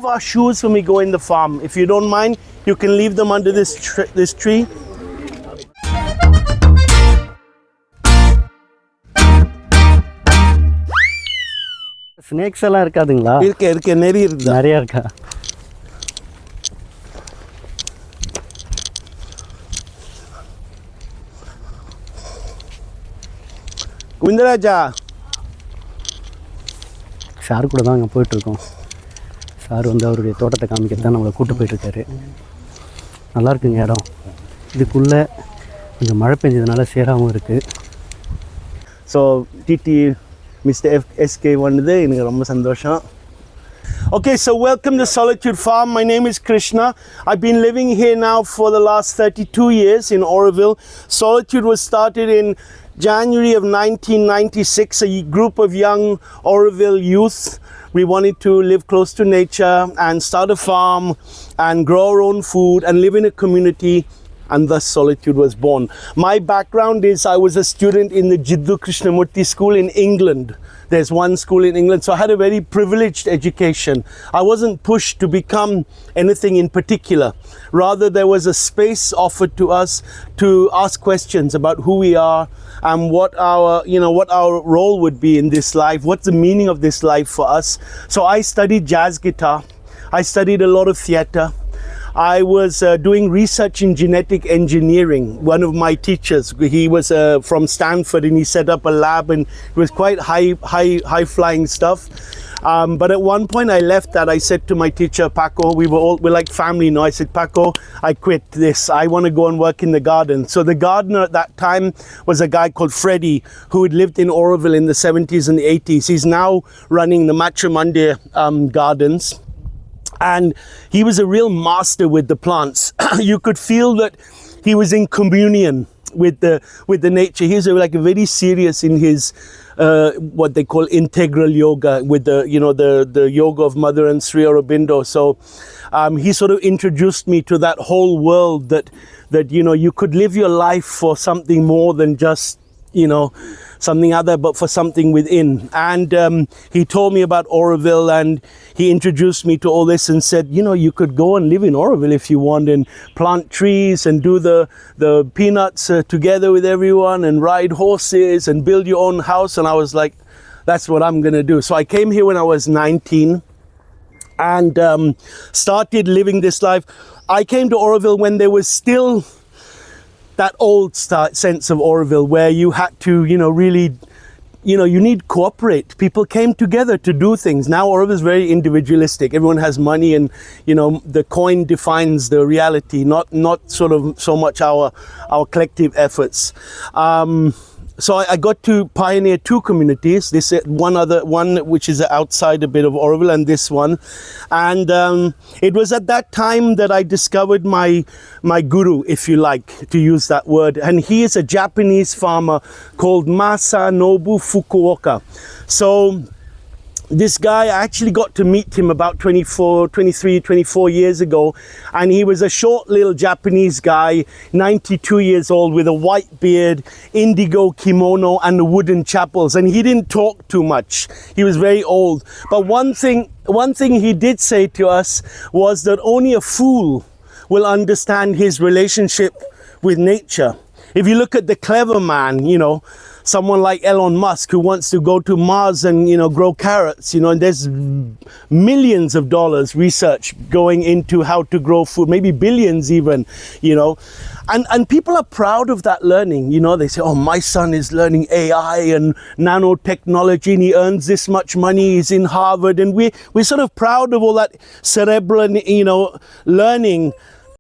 remove our shoes when we go in the farm. If you don't mind, you can leave them under this tree. Snakes எல்லாம் இருக்காதுங்களா? இருக்கு நிறைய இருக்கு. நிறைய இருக்கா? குந்தராஜா sir கூட தான் அங்கே போயிட்டுருக்கோம். சார் வந்து அவருடைய தோட்டத்தை காமிக்கிறது தான் நம்மளை கூப்பிட்டு போயிட்டுருக்காரு. நல்லா இருக்குங்க இடம். இதுக்குள்ளே கொஞ்சம் மழை பெஞ்சதுனால சேராகவும் இருக்குது. ஸோ டிடி மிஸ்டர் எஸ்கே வந்தது எனக்கு ரொம்ப சந்தோஷம். Okay, so welcome to Solitude Farm. My name is Krishna. I've been living here now for the last 32 years in Auroville. Solitude was started in January of 1996, a group of young Auroville youth. We wanted to live close to nature and start a farm and grow our own food and live in a community, and thus Solitude was born. My background is I was a student in the Auroville Krishna school in England. There's one school in England, so I had a very privileged education. I wasn't pushed to become anything in particular. Rather, there was a space offered to us to ask questions about who we are and what our role would be in this life. What's the meaning of this life for us? So I studied jazz guitar. I studied a lot of theater. I was doing research in genetic engineering. One of my teachers, he was from Stanford, and he set up a lab, and it was quite high flying stuff. But at one point I left that. I said to my teacher, Paco, we're like family now. I said, Paco, I quit this. I want to go and work in the garden. So the gardener at that time was a guy called Freddie, who had lived in Auroville in the 70s and the 80s. He's now running the Matrimonde gardens. And he was a real master with the plants. You could feel that he was in communion with the nature. He's like very serious in his what they call integral yoga, with the yoga of Mother and Sri Aurobindo. So he sort of introduced me to that whole world that you could live your life for something more than just something other, but for something within. And he told me about Auroville, and he introduced me to all this and said, you could go and live in Auroville if you want, and plant trees and do the peanuts together with everyone, and ride horses and build your own house. And I was like, that's what I'm going to do. So I came here when I was 19 and started living this life. I came to Auroville when there was still that old sense of Auroville, where you had to, really, you need cooperate. People came together to do things. Now Auroville is very individualistic. Everyone has money, and the coin defines the reality, not sort of so much our collective efforts. So I got to pioneer two communities. This one which is outside a bit of Auroville, and this one. And it was at that time that I discovered my guru, if you like to use that word. And he is a Japanese farmer called Masanobu Fukuoka. So this guy, I actually got to meet him about 24 years ago, and he was a short little Japanese guy, 92 years old, with a white beard, indigo kimono, and the wooden chapels. And he didn't talk too much. He was very old. But one thing he did say to us was that only a fool will understand his relationship with nature. If you look at the clever man, someone like Elon Musk, who wants to go to Mars and grow carrots, and there's millions of dollars research going into how to grow food, maybe billions even, and people are proud of that learning. They say, oh, my son is learning AI and nanotechnology, and he earns this much money, he's in Harvard, and we're sort of proud of all that cerebral learning.